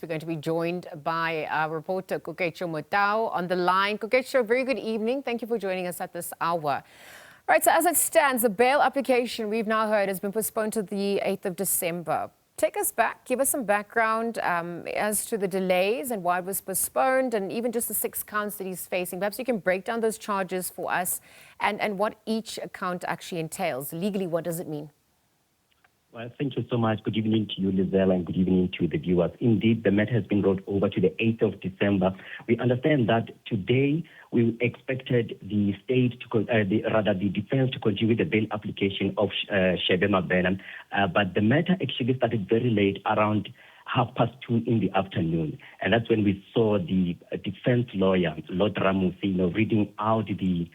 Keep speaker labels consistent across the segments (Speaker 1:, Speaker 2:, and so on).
Speaker 1: We're going to be joined by our reporter Koketšo Motau on the line. Koketšo, very good evening. Thank you for joining us at this hour. Right, so as it stands, the bail application we've now heard has been postponed to the 8th of December. Take us back, give us some background as to the delays and why it was postponed, and even just the 6 counts that he's facing. Perhaps you can break down those charges for us and what each account actually entails. Legally, what does it mean?
Speaker 2: Well, thank you so much. Good evening to you, Lizelle, and good evening to the viewers. Indeed, the matter has been brought over to the 8th of December. We understand that today we expected the state to, the defense to continue with the bail application of Shebe Maburna, but the matter actually started very late, around 2:30 in the afternoon, and that's when we saw the defense lawyer, Lord Ramusi, reading out the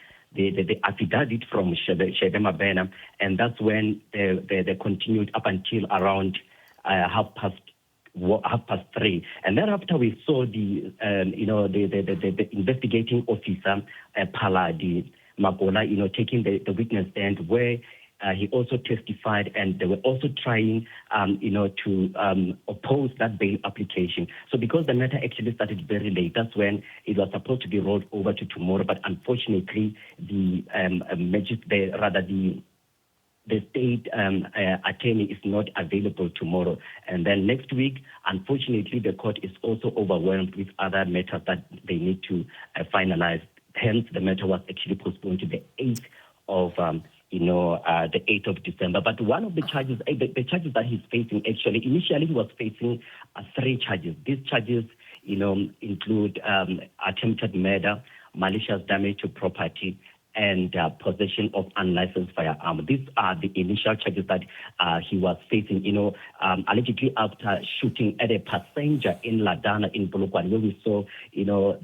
Speaker 2: affidavit from Shebe Maburna, and that's when they continued up until around 3:30. And then after we saw the investigating officer, Paladi Magola, taking the witness stand, where he also testified, and they were also trying, to oppose that bail application. So because the matter actually started very late, that's when it was supposed to be rolled over to tomorrow. But unfortunately, the state attorney is not available tomorrow. And then next week, unfortunately, the court is also overwhelmed with other matters that they need to finalize. Hence, the matter was actually postponed to the 8th of the 8th of December. But one of the charges, the charges that he's facing, actually, initially he was facing 3 charges. These charges, include attempted murder, malicious damage to property, and possession of unlicensed firearm. These are the initial charges that he was facing, allegedly after shooting at a passenger in Ladana in Polokwane, where we saw,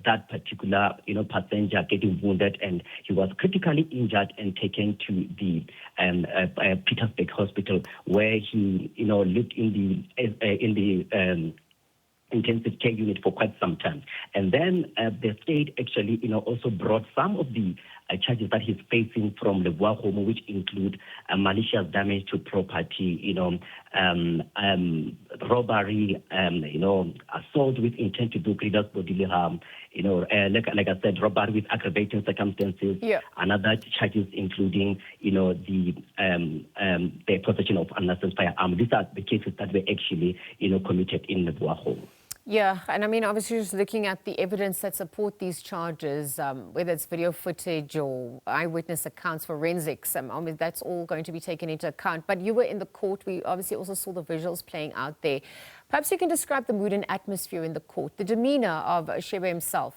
Speaker 2: that particular, passenger getting wounded, and he was critically injured and taken to the Petersburg Hospital, where he, lived in the intensive care unit for quite some time. And then the state actually, also brought some of the charges that he's facing from the war home, which include malicious damage to property, robbery, assault with intent to do grievous bodily harm, like I said, robbery with aggravating circumstances.
Speaker 1: Yeah.
Speaker 2: Another charges including, the possession of unlicensed firearm. These are the cases that were actually, committed in the war home.
Speaker 1: Yeah, and I mean, obviously, just looking at the evidence that support these charges, whether it's video footage or eyewitness accounts, forensics, that's all going to be taken into account. But you were in the court. We obviously also saw the visuals playing out there. Perhaps you can describe the mood and atmosphere in the court, the demeanor of Shebe himself.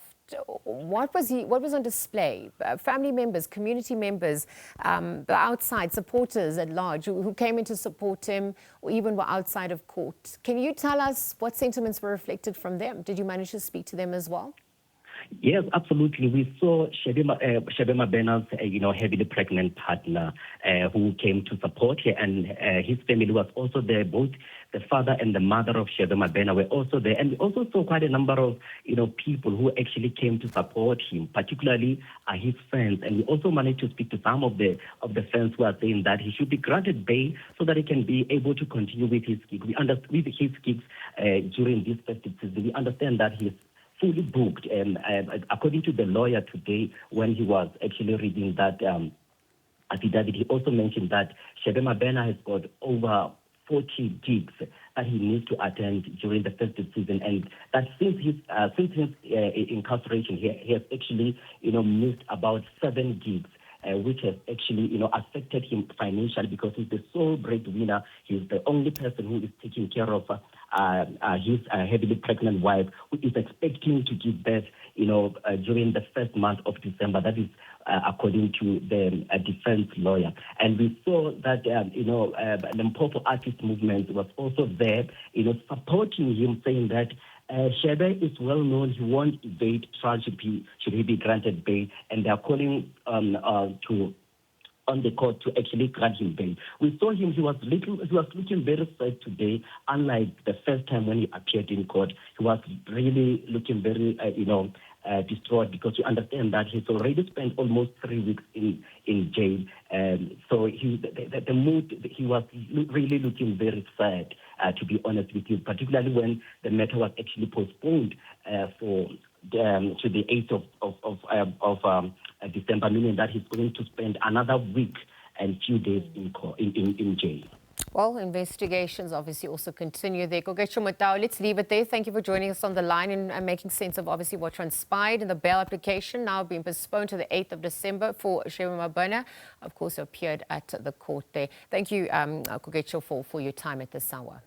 Speaker 1: What was on display? Family members, community members, the outside supporters at large who came in to support him or even were outside of court. Can you tell us what sentiments were reflected from them? Did you manage to speak to them as well?
Speaker 2: Yes, absolutely. We saw Shebe Maburna's, heavily pregnant partner who came to support her, and his family was also there. Both the father and the mother of Shebe Maburna were also there, and we also saw quite a number of, people who actually came to support him, particularly his friends. And we also managed to speak to some of the friends who are saying that he should be granted bail so that he can be able to continue with his gigs. With his gigs during this festive season. We understand that he's fully booked, and according to the lawyer today, when he was actually reading that affidavit, he also mentioned that Shebe Maburna has got over 40 gigs that he needs to attend during the festive season, and that since his incarceration, he has actually missed about 7 gigs. Which has actually, affected him financially, because he's the sole breadwinner. He's the only person who is taking care of his heavily pregnant wife, who is expecting to give birth, during the first month of December. That is according to the defense lawyer. And we saw that, Limpopo Artist Movement was also there, supporting him, saying that Shebe is well known. He won't evade trial should he be granted bail, and they are calling on the court to actually grant him bail. We saw him; he was looking very sad today, unlike the first time when he appeared in court. He was really looking very, distraught, because you understand that he's already spent almost 3 weeks in jail. So the mood, he was really looking very sad to be honest with you, particularly when the matter was actually postponed to the 8th of December, meaning that he's going to spend another week and few days in jail.
Speaker 1: Well, investigations obviously also continue there. Koketšo Motau, let's leave it there. Thank you for joining us on the line and making sense of obviously what transpired in the bail application now being postponed to the 8th of December for Shebe Maburna, of course, who appeared at the court there. Thank you, Koketšo, for your time at this hour.